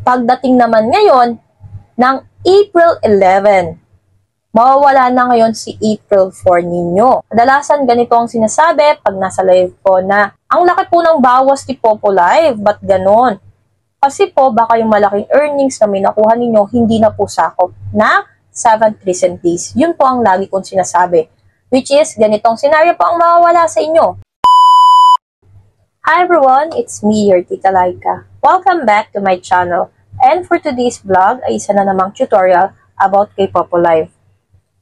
Pagdating naman ngayon ng April 11, mawawala na ngayon si April 4 ninyo. Kadalasan ganito ang sinasabi pag nasa live ko na ang laki po ng bawas ni Popo Live. Ba't ganon? Kasi po baka yung malaking earnings na may nakuha ninyo hindi na po sakop na 7 recent days. Yun po ang lagi kong sinasabi. Which is ganitong senaryo po ang mawawala sa inyo. Hi everyone, it's me, your Tita Laika. Welcome back to my channel. And for today's vlog ay isa na namang tutorial about kay Popo Live.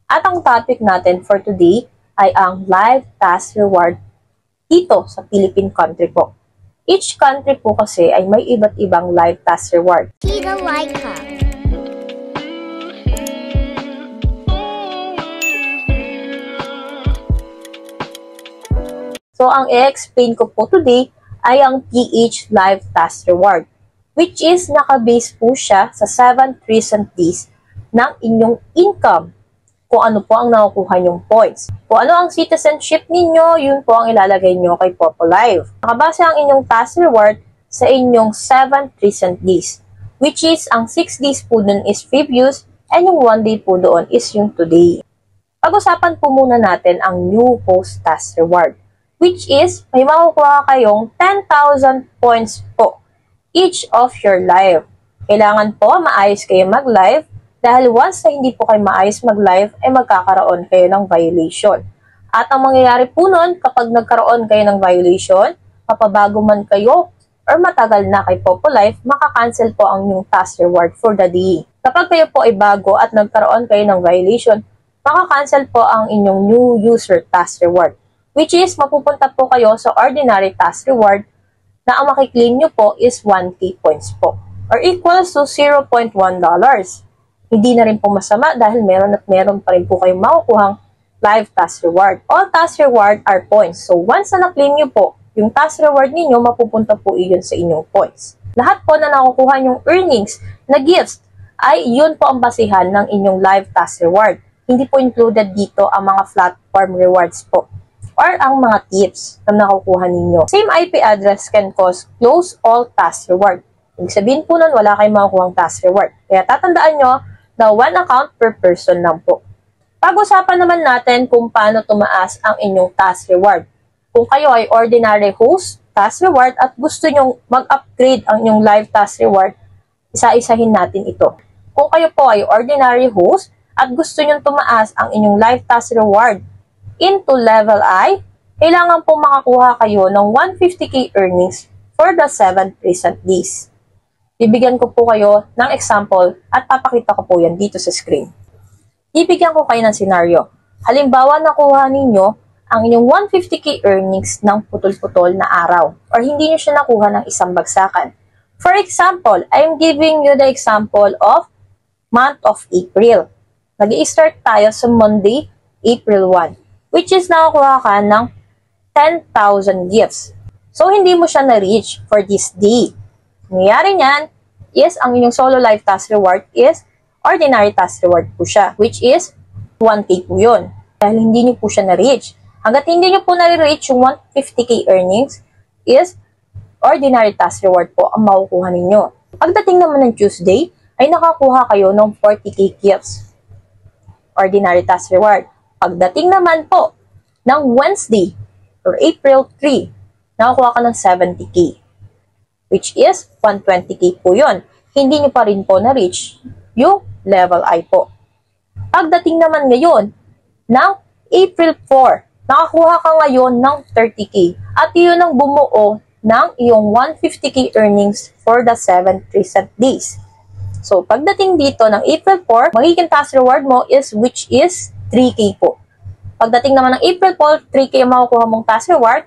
At ang topic natin for today ay ang live task reward dito sa Philippine country po. Each country po kasi ay may iba't ibang live task reward. Tita Laika. So, ang i-explain ko po today ay ang PH Live Task Reward, which is nakabase po siya sa 7 recent days ng inyong income. Kung ano po ang nakukuha nyong points. Kung ano ang citizenship ninyo, yun po ang ilalagay nyo kay Popo Live. Nakabase ang inyong task reward sa inyong 7 recent days, which is ang 6 days po dun is previous and yung 1 day po doon is yung today. Pag-usapan po muna natin ang new post task reward, which is may makukuha kayong 10,000 points po each of your live. Kailangan po maayos kayo mag-live dahil once na hindi po kayo maayos mag-live ay magkakaroon kayo ng violation. At ang mangyayari po nun kapag nagkaroon kayo ng violation, mapabago man kayo or matagal na kay Popo Live, makakancel po ang inyong task reward for the day. Kapag kayo po ay bago at nagkaroon kayo ng violation, makakancel po ang inyong new user task reward, which is mapupunta po kayo sa ordinary task reward na ang makiklaim nyo po is 1K points po or equals to $0.1. Hindi na rin po masama dahil meron at meron pa rin po kayong makukuhang live task reward. All task reward are points. So once na na-claim nyo po yung task reward ninyo, mapupunta po iyon sa inyong points. Lahat po na nakukuha yung earnings na gifts ay yun po ang basihan ng inyong live task reward. Hindi po included dito ang mga platform rewards po or ang mga tips na nakukuha ninyo. Same IP address can close all task reward. Ibig sabihin po nun, wala kayong makukuhang task reward. Kaya tatandaan nyo na 1 account per person lang po. Pag-usapan naman natin kung paano tumaas ang inyong task reward. Kung kayo ay ordinary host, task reward, at gusto nyong mag-upgrade ang inyong live task reward, isa-isahin natin ito. Kung kayo po ay ordinary host at gusto nyong tumaas ang inyong live task reward into level I, kailangan po makakuha kayo ng 150k earnings for the 7 recent days. Bibigyan ko po kayo ng example at papakita ko po yan dito sa screen. Bibigyan ko kayo ng senaryo. Halimbawa, nakuha ninyo ang inyong 150k earnings ng putol-putol na araw or hindi nyo siya nakuha ng isang bagsakan. For example, I'm giving you the example of month of April. Nag-i-start tayo sa Monday, April 1. Which is nakakuha ka ng 10,000 gifts. So, hindi mo siya na-reach for this day. Nangyayari niyan is ang inyong solo live task reward is ordinary task reward po siya, which is 1K po yun. Dahil hindi nyo po siya na-reach. Hanggat hindi nyo po na-reach yung 150k earnings is ordinary task reward po ang makukuha ninyo. Pagdating naman ng Tuesday, ay nakakuha kayo ng 40k gifts. Ordinary task reward. Pagdating naman po ng Wednesday or April 3, nakakuha ka ng 70k, which is 120k po yun. Hindi nyo pa rin po na-reach yung level I po. Pagdating naman ngayon ng April 4, nakakuha ka ngayon ng 30k at yun ang bumuo ng iyong 150k earnings for the 7 recent days. So, pagdating dito ng April 4, magiging task reward mo is which is 3K po. Pagdating naman ng April 4, 3K ang makukuha mong task reward,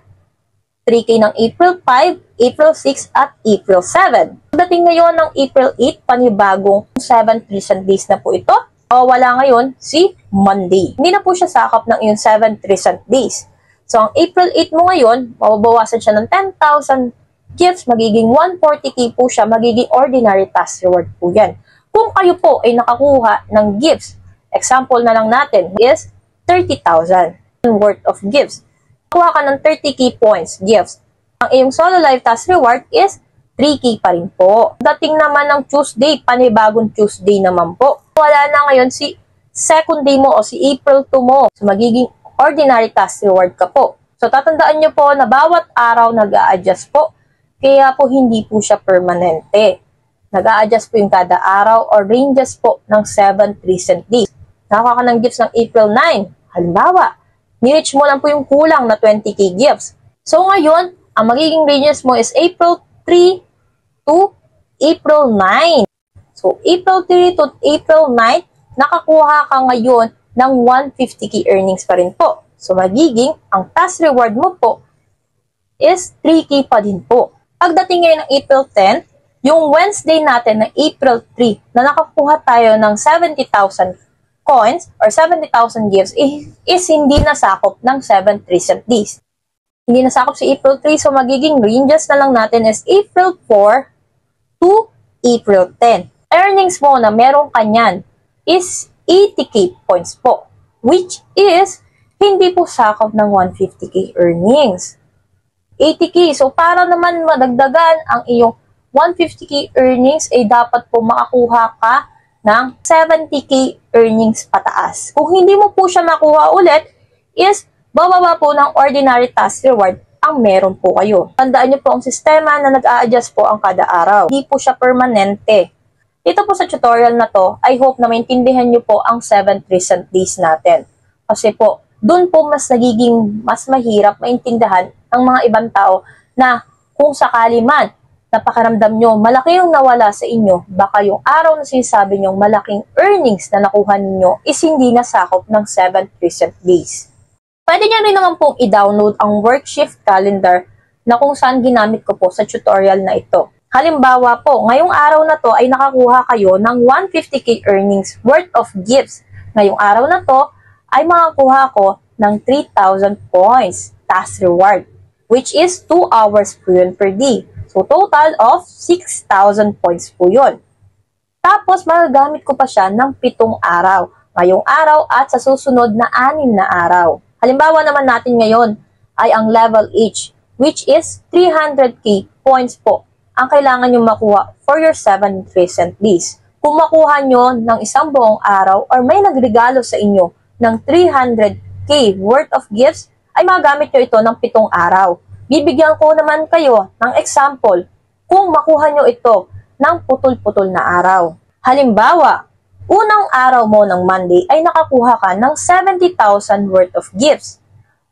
3K ng April 5, April 6, at April 7. Pagdating ngayon ng April 8, panibagong 7 recent days na po ito, o wala ngayon si Monday. Hindi na po siya sakop ng iyong 7 recent days. So, ang April 8 mo ngayon, mababawasan siya ng 10,000 gifts, magiging 140k po siya, magiging ordinary task reward po yan. Kung kayo po ay nakakuha ng gifts, example na lang natin is 30,000 worth of gifts. Kuha ka ng 30k points gifts. Ang iyong solo live task reward is 3K pa rin po. Dating naman ng Tuesday, panibagong Tuesday naman po. Wala na ngayon si second day mo o si April 2 mo. So, magiging ordinary task reward ka po. So, tatandaan nyo po na bawat araw nag-a-adjust po. Kaya po hindi po siya permanente. Nag-a-adjust po yung kada araw or ranges po ng 7 recent days. Nakakuha ka ng gifts ng April 9. Halimbawa, ni-reach mo lang po yung kulang na 20K gifts. So, ngayon, ang magiging ranges mo is April 3 to April 9. So, April 3 to April 9, nakakuha ka ngayon ng 150K earnings pa rin po. So, magiging, ang task reward mo po is 3K pa din po. Pagdating ngayon ng April 10, yung Wednesday natin na April 3, na nakakuha tayo ng 70,000 coins or 70,000 gifts, is hindi nasakop ng 7 recent days. Hindi nasakop si April 3, so magiging ranges na lang natin is April 4 to April 10. Earnings mo na meron kanyan is 80K points po, which is hindi po sakop ng 150K earnings. 80K, so para naman madagdagan ang iyong 150K earnings, ay dapat po makakuha ka ng 70K earnings pataas. Kung hindi mo po siya makuha ulit, is bababa po ng ordinary task reward ang meron po kayo. Tandaan nyo po ang sistema na nag-a-adjust po ang kada araw. Hindi po siya permanente. Dito po sa tutorial na to, I hope na maintindihan nyo po ang 7 recent days natin. Kasi po, dun po mas mahirap maintindihan ng mga ibang tao na kung sakali man, napakaramdam nyo, malaki yung nawala sa inyo, baka yung araw na sinasabi nyo, malaking earnings na nakuha ninyo is hindi nasakop ng 7 recent days. Pwede nyo rin naman pong i-download ang worksheet calendar na kung saan ginamit ko po sa tutorial na ito. Halimbawa po, ngayong araw na to ay nakakuha kayo ng 150K earnings worth of gifts. Ngayong araw na to ay makakuha ko ng 3,000 points task reward, which is 2 hours po yun per day. So, total of 6,000 points po yun. Tapos, magagamit ko pa siya ng 7 araw. Ngayong araw at sa susunod na 6 na araw. Halimbawa naman natin ngayon ay ang level H, which is 300K points po ang kailangan nyo makuha for your 7 recent days. Kung makuha nyo ng isang buong araw or may nagregalo sa inyo ng 300K worth of gifts, ay magagamit nyo ito ng 7 araw. Bibigyan ko naman kayo ng example kung makuha nyo ito ng putol-putol na araw. Halimbawa, unang araw mo ng Monday ay nakakuha ka ng 70,000 worth of gifts.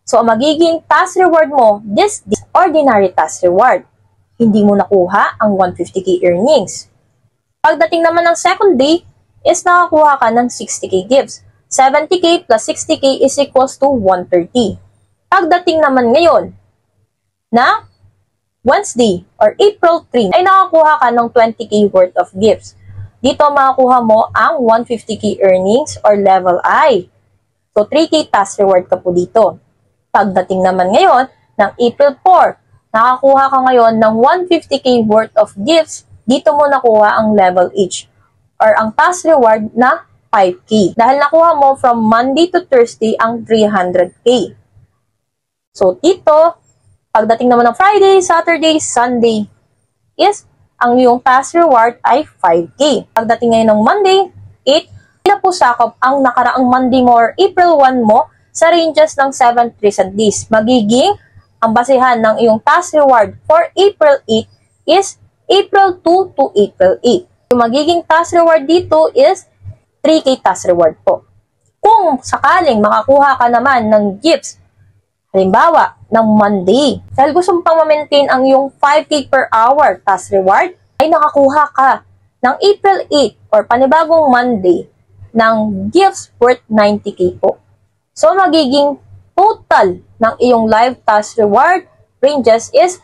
So, ang magiging task reward mo, this ordinary task reward. Hindi mo nakuha ang 150K earnings. Pagdating naman ng second day, is nakakuha ka ng 60K gifts. 70K plus 60K is equals to 130. Pagdating naman ngayon, na Wednesday or April 3 ay nakakuha ka ng 20K worth of gifts. Dito makakuha mo ang 150K earnings or level I. So 3K task reward ka po dito. Pagdating naman ngayon ng April 4, nakakuha ka ngayon ng 150K worth of gifts. Dito mo nakuha ang level H or ang task reward na 5K. Dahil nakuha mo from Monday to Thursday ang 300K. So dito, pagdating naman ng Friday, Saturday, Sunday, is ang iyong task reward ay 5K. Pagdating ngayon ng Monday, 8, na po sakop ang nakaraang Monday mo or April 1 mo sa ranges ng 7 recent days. Magiging ang basehan ng iyong task reward for April 8 is April 2 to April 8. Yung magiging task reward dito is 3K task reward po. Kung sakaling makakuha ka naman ng gifts, halimbawa, ng Monday. Dahil gusto mo pang ma-maintain ang iyong 5K per hour task reward, ay nakakuha ka ng April 8 or panibagong Monday ng gifts worth 90K po. So, magiging total ng iyong live task reward ranges is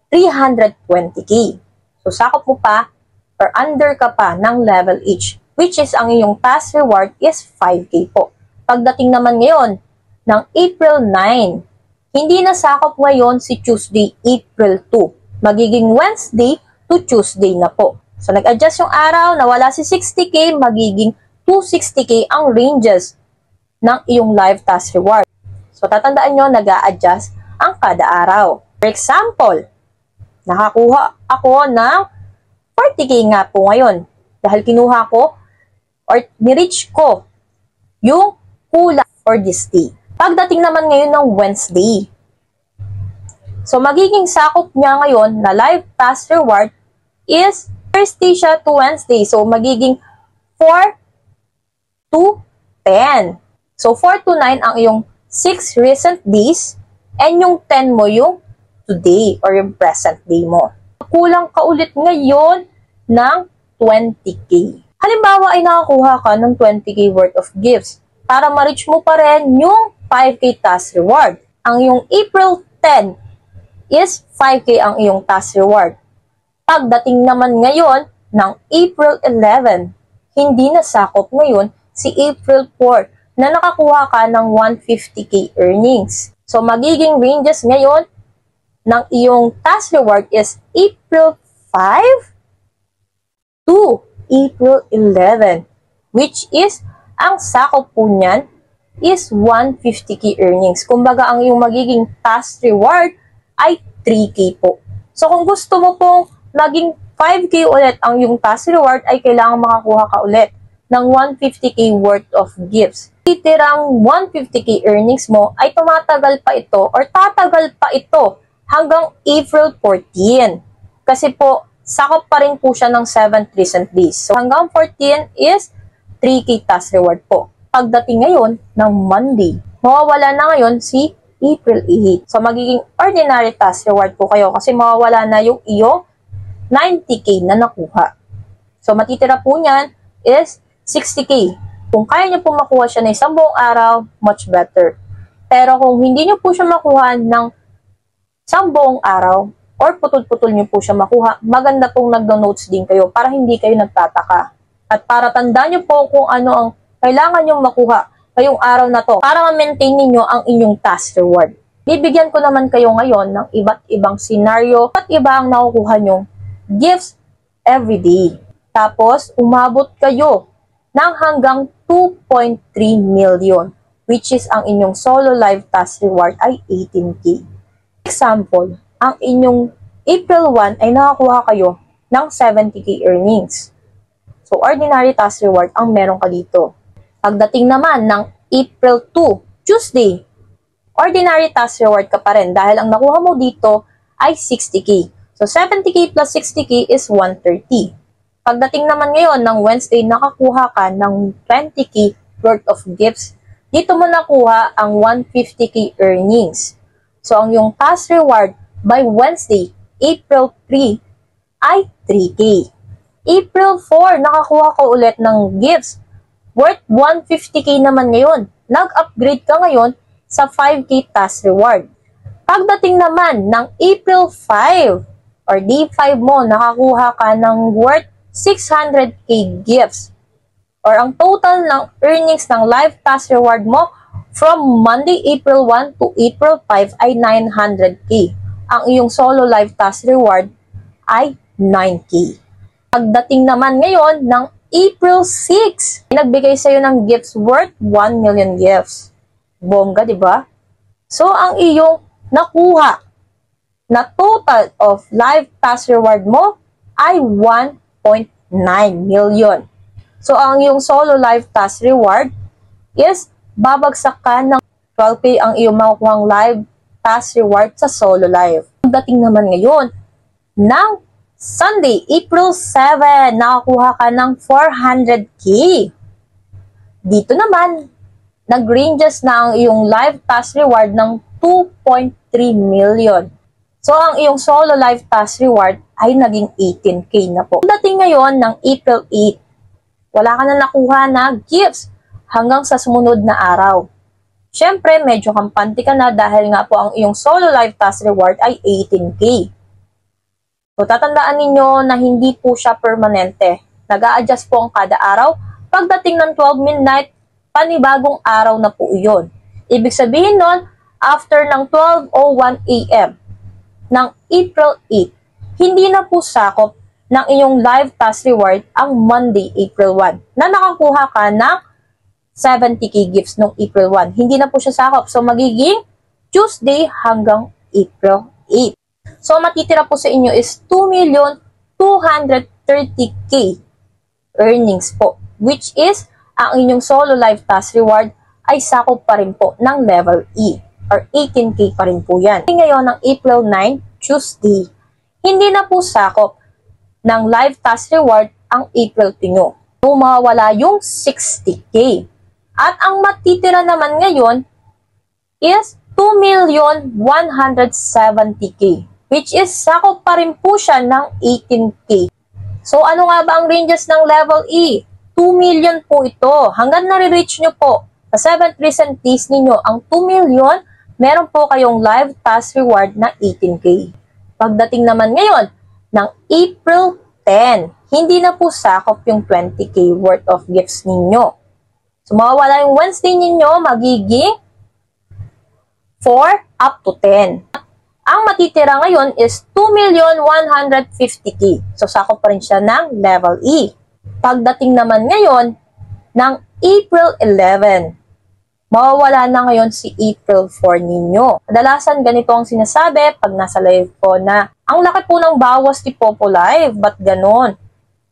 320K. So, sakop mo pa or under ka pa ng level H, which is ang iyong task reward is 5K po. Pagdating naman ngayon ng April 9, hindi na sakop ngayon si Tuesday, April 2. Magiging Wednesday to Tuesday na po. So, nag-adjust yung araw, nawala si 60K, magiging 260K ang ranges ng iyong live task reward. So, tatandaan nyo, nag-a-adjust ang kada araw. For example, Nakakuha ako ng 40K nga po ngayon. Dahil kinuha ko or ni-reach ko yung kulang for this day. Pagdating naman ngayon ng Wednesday, so magiging sakop niya ngayon na live task reward is Thursday siya to Wednesday. So magiging 4 to 10. So 4 to 9 ang iyong 6 recent days and yung 10 mo yung today or yung present day mo. Kulang ka ulit ngayon ng 20K. Halimbawa ay nakakuha ka ng 20K worth of gifts para ma-reach mo pa rin yung 5K task reward. Ang iyong April 10 is 5K ang iyong task reward. Pagdating naman ngayon ng April 11, hindi nasakop ngayon si April 4 na nakakuha ka ng 150K earnings. So magiging ranges ngayon ng iyong task reward is April 5 to April 11, which is, ang sakop po niyan is 150K earnings. Kumbaga, ang iyong magiging task reward ay 3K po. So, kung gusto mo pong maging 5K ulit ang iyong task reward, ay kailangan makakuha ka ulit ng 150K worth of gifts. Titirang 150K earnings mo ay tumatagal pa ito or tatagal pa ito hanggang April 14. Kasi po, sakop pa rin po siya ng 7 recent days. So, hanggang 14 is 3K task reward po. Pagdating ngayon ng Monday, mawawala na ngayon si April 8. So, magiging ordinary task reward po kayo kasi mawawala na yung iyong 90K na nakuha. So, matitira po niyan is 60K. Kung kaya niyo po makuha siya na isang buong araw, much better. Pero kung hindi niyo po siya makuha ng isang buong araw, or putol-putol niyo po siya makuha, maganda pong nagdo-notes din kayo para hindi kayo nagtataka. At para tandaan niyo po kung ano ang kailangan niyong makuha ngayong araw na to para ma-maintain ninyo ang inyong task reward. Bibigyan ko naman kayo ngayon ng iba't ibang scenario at iba ang nakukuha nyong gifts every day. Tapos, umabot kayo ng hanggang 2.3 million, which is ang inyong solo live task reward ay 18K. Example, ang inyong April 1 ay nakakuha kayo ng 70K earnings. So, ordinary task reward ang meron ka dito. Pagdating naman ng April 2, Tuesday, ordinary task reward ka pa rin dahil ang nakuha mo dito ay 60K. So, 70K plus 60K is 130. Pagdating naman ngayon ng Wednesday, nakakuha ka ng 20K worth of gifts. Dito mo nakuha ang 150K earnings. So, ang yung task reward by Wednesday, April 3, ay 3K. April 4, nakakuha ka ulit ng gifts worth 150K naman ngayon. Nag-upgrade ka ngayon sa 5K task reward. Pagdating naman ng April 5 or day 5 mo, nakakuha ka ng worth 600K gifts. Or ang total ng earnings ng live task reward mo from Monday, April 1 to April 5 ay 900K. Ang iyong solo live task reward ay 9K. Pagdating naman ngayon ng April 6, nagbigay sa'yo ng gifts worth 1 million gifts. Bongga, di ba? So, ang iyong nakuha na total of live task reward mo ay 1.9 million. So, ang iyong solo live task reward is babagsak ka ng 12K ang iyong makukuhang live task reward sa solo live. Pagdating naman ngayon ng Sunday, April 7, nakakuha ka ng 400K. Dito naman, nag-ranges na ang iyong live task reward ng 2.3 million. So, ang iyong solo live task reward ay naging 18K na po. Pagdating ngayon ng April 8, wala ka na nakuha na gifts hanggang sa sumunod na araw. Siyempre, medyo kampante ka na dahil nga po ang iyong solo live task reward ay 18K. So, tatandaan ninyo na hindi po siya permanente. Nag-a-adjust po ang kada araw. Pagdating ng 12 midnight, panibagong araw na po iyon. Ibig sabihin nun, after ng 12:01 AM ng April 8, hindi na po sakop ng inyong live task reward ang Monday, April 1, na nakakuha ka ng 70K gifts noong April 1. Hindi na po siya sakop. So, magiging Tuesday hanggang April 8. So, matitira po sa inyo is 2,230,000 earnings po, which is ang inyong solo live task reward ay sakop pa rin po ng level E or 18K pa rin po yan. Ngayon ng April 9, Tuesday, hindi na po sakop ng live task reward ang April 2 nyo. So, mawawala yung 60K. At ang matitira naman ngayon is 2,170,000, which is sakop pa rin po siya ng 18K. So, ano nga ba ang ranges ng level E? 2 million po ito. Hanggang nare-reach nyo po sa 7th recent days ninyo ang 2 million, meron po kayong live task reward na 18K. Pagdating naman ngayon ng April 10, hindi na po sakop yung 20K worth of gifts ninyo. So, mawawala yung Wednesday ninyo, magiging 4 up to 10. Ang matitira ngayon is 2,150,000. So, sakop pa rin siya ng level E. Pagdating naman ngayon ng April 11, mawawala na ngayon si April 4 ninyo. Kadalasan ganito ang sinasabi pag nasa live po na ang laki po ng bawas ni Popo Live. Ba't ganon?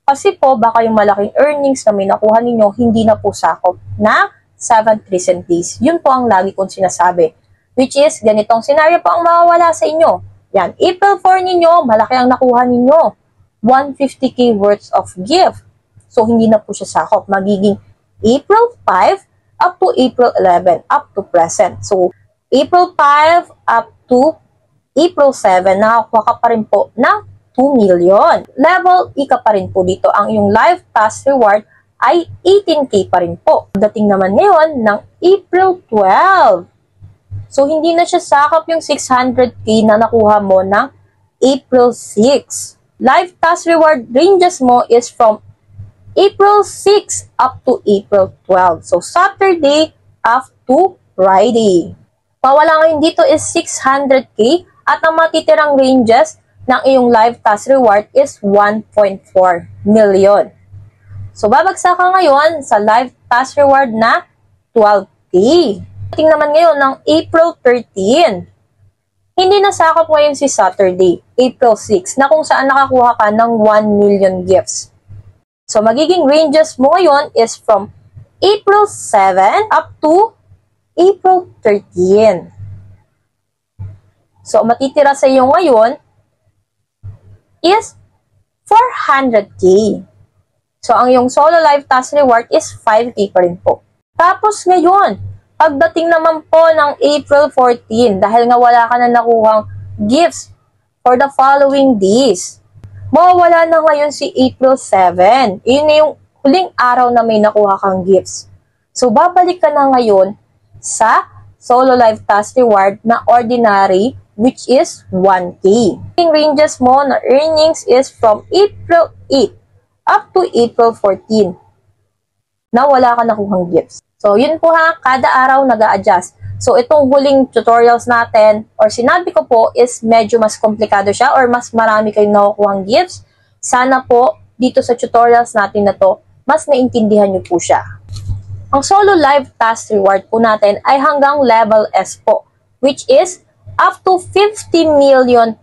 Kasi po baka yung malaking earnings na may nakuha ninyo hindi na po sakop na 7th recent days. Yun po ang lagi kong sinasabi. Which is ganitong scenario po ang mawawala sa inyo. Yan, April 4 ninyo, malaki ang nakuha ninyo. 150K worth of gift. So hindi na po siya sakop. Magiging April 5 up to April 11, up to present. So, April 5 up to April 7, nakakuha ka pa rin po ng 2 million. Level E ka pa rin po dito. Ang iyong live task reward ay 18K pa rin po. Dating naman ngayon ng April 12. So, hindi na siya sakop yung 600K na nakuha mo ng April 6. Live task reward ranges mo is from April 6 up to April 12. So, Saturday up to Friday. Mawala ngayon dito is 600K at ang matitirang ranges ng iyong live task reward is 1.4 million. So, babagsak ka ngayon sa live task reward na 12K. Tingnan naman ngayon ng April 13. Hindi na sakop ngayon si Saturday, April 6, na kung saan nakakuha ka ng 1 million gifts. So, magiging ranges mo ngayon is from April 7 up to April 13. So, matitira sa iyo ngayon is 400K. So, ang iyong solo live task reward is 5K pa rin po. Tapos ngayon, pagdating naman po ng April 14, dahil nga wala ka na nakuhang gifts for the following days, mawawala na ngayon si April 7. Yun na yung huling araw na may nakuha kang gifts. So, babalik ka na ngayon sa solo live task reward na ordinary, which is 1K. Yung ranges mo na earnings is from April 8 up to April 14 na wala ka nakuhang gifts. So, yun po ha, kada araw nag-a-adjust. So, itong huling tutorials natin, or sinabi ko po, is medyo mas komplikado siya or mas marami kayong nakukuhang gifts. Sana po, dito sa tutorials natin na to, mas naintindihan nyo po siya. Ang solo live task reward po natin ay hanggang level S po, which is up to 50 million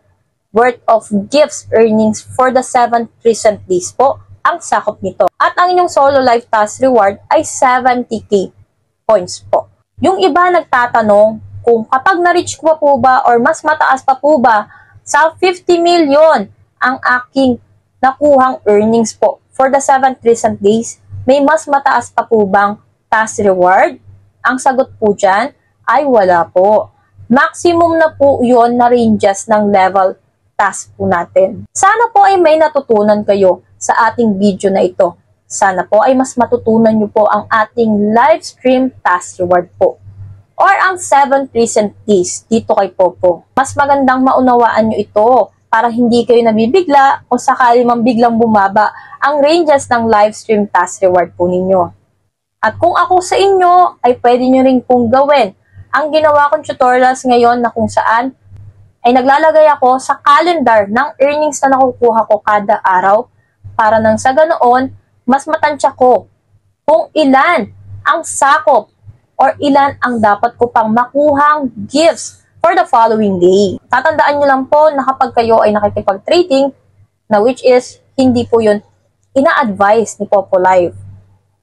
worth of gifts earnings for the 7th recent days po ang sakop nito. At ang inyong solo live task reward ay 70K points po. Yung iba nagtatanong kung kapag na-reach ko po ba or mas mataas pa po ba sa 50 million ang aking nakuhang earnings po for the 7th recent days, may mas mataas pa po bang task reward? Ang sagot po dyan ay wala po. Maximum na po yun na ranges ng level task po natin. Sana po ay may natutunan kayo sa ating video na ito. Sana po ay mas matutunan nyo po ang ating live stream task reward po. Or ang 7th recent days dito kay Popo. Mas magandang maunawaan nyo ito para hindi kayo nabibigla o sakali mang biglang bumaba ang ranges ng live stream task reward po ninyo. At kung ako sa inyo, ay pwede nyo rin pong gawin ang ginawa kong tutorials ngayon na kung saan ay naglalagay ako sa calendar ng earnings na nakukuha ko kada araw para nang sa ganoon, mas matansya ko kung ilan ang sakop or ilan ang dapat ko pang makuhang gifts for the following day. Tatandaan nyo lang po na kapag kayo ay nakikipag-trading, na which is hindi po yun ina-advise ni Popo Live.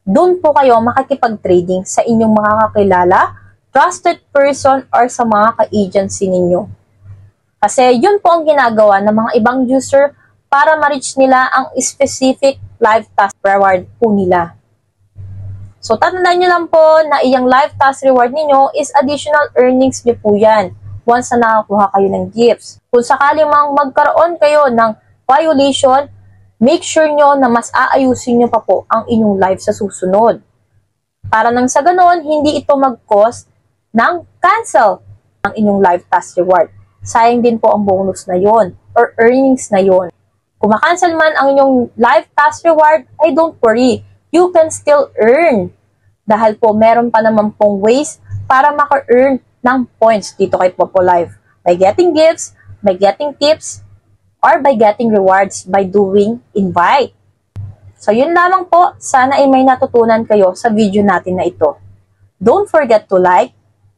Doon po kayo makikipag-trading sa inyong mga kakilala, trusted person, or sa mga ka-agency ninyo. Kasi yun po ang ginagawa ng mga ibang user para ma-reach nila ang specific live task reward po nila. So, tatandaan nyo lang po na iyang live task reward ninyo is additional earnings nyo po yan once na nakakuha kayo ng gifts. Kung sakali mang magkaroon kayo ng violation, make sure nyo na mas aayusin nyo pa po ang inyong live sa susunod. Para nang sa ganon, hindi ito mag-cause ng cancel ng inyong live task reward. Sayang din po ang bonus na yon or earnings na yon. Kung makancel man ang inyong live task reward, ay don't worry. You can still earn. Dahil po meron pa naman pong ways para maka-earn ng points dito kay Popo Live. By getting gifts, by getting tips, or by getting rewards by doing invite. So yun lamang po, sana ay may natutunan kayo sa video natin na ito. Don't forget to like,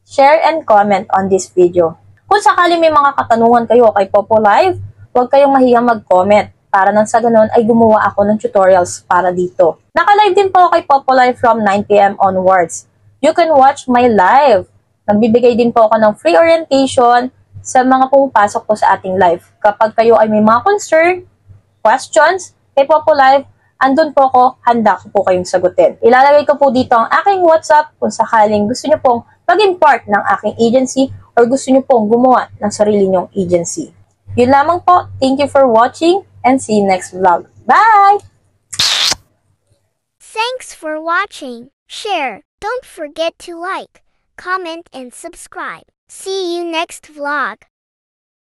share, and comment on this video. Kung sakali may mga katanungan kayo kay Popo Live, huwag kayong mahiyang mag-comment para nang sa ganun ay gumawa ako ng tutorials para dito. Naka-live din po kay Popo Live from 9 PM onwards. You can watch my live. Nagbibigay din po ako ng free orientation sa mga pumapasok po sa ating live. Kapag kayo ay may mga concern, questions, kay Popo Live, andun po ako, handa ko po kayong sagutin. Ilalagay ko po dito ang aking WhatsApp kung sakaling gusto nyo pong maging part ng aking agency or gusto nyo pong gumawa ng sarili nyong agency. Yun lamang po. Thank you for watching and see you next vlog. Bye! Thanks for watching. Share. Don't forget to like, comment, and subscribe. See you next vlog.